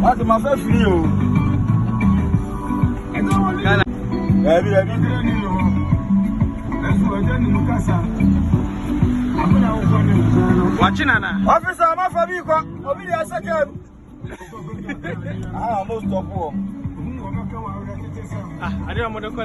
What's my first video? Watching Anna. Officer, I'm off of you. I'll be there second. I almost stop war. I don't want to go.